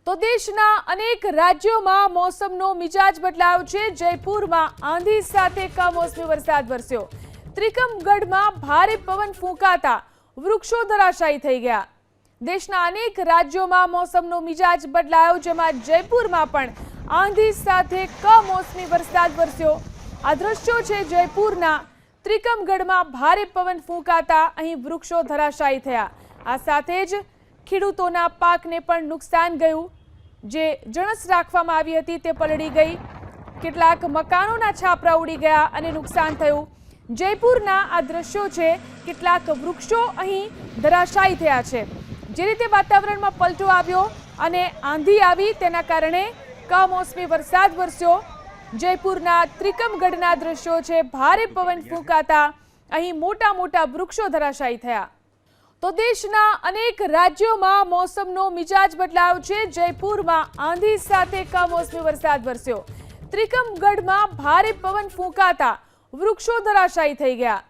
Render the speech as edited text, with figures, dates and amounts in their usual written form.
તો દેશના અનેક રાજ્યોમાં મોસમનો મિજાજ બદલાયો છે। જયપુરમાં આંધી સાથે કમોસમી વરસાદ વરસ્યો। ત્રિકમગઢમાં ભારે પવન ફૂંકાતા વૃક્ષો ધરાશાયી થઈ ગયા। દેશના અનેક રાજ્યોમાં મોસમનો મિજાજ બદલાયો, જેમાં જયપુરમાં પણ આંધી સાથે કમોસમી વરસાદ વરસ્યો। આ દ્રશ્યો છે જયપુરના ત્રિકમગઢમાં ભારે પવન ફૂંકાતા અહીં વૃક્ષો ધરાશાયી થયા। આ સાથે જ ખેડૂતોના પાકને પણ નુકસાન ગયું। જે જણસ રાખવામાં આવી હતી તે પલળી ગઈ, કેટલાક મકાનોના છાપરા ઉડી ગયા અને નુકસાન થયું। જયપુરના આ દ્રશ્યો છે, કેટલાક વૃક્ષો અહીં ધરાશાયી થયા છે। જે રીતે વાતાવરણમાં પલટો આવ્યો અને આંધી આવી, તેના કારણે કમોસમી વરસાદ વરસ્યો। જયપુરના ત્રિકમગઢના દ્રશ્યો છે, ભારે પવન ફૂંકાતા અહીં મોટા મોટા વૃક્ષો ધરાશાયી થયા। તો દેશના અનેક રાજ્યોમાં મોસમનો મિજાજ બદલાયો છે। જયપુરમાં આંધી સાથે કમોસમી વરસાદ વરસ્યો। ત્રિકમગઢમાં ભારે પવન ફૂંકાતા વૃક્ષો ધરાશાયી થઈ ગયા।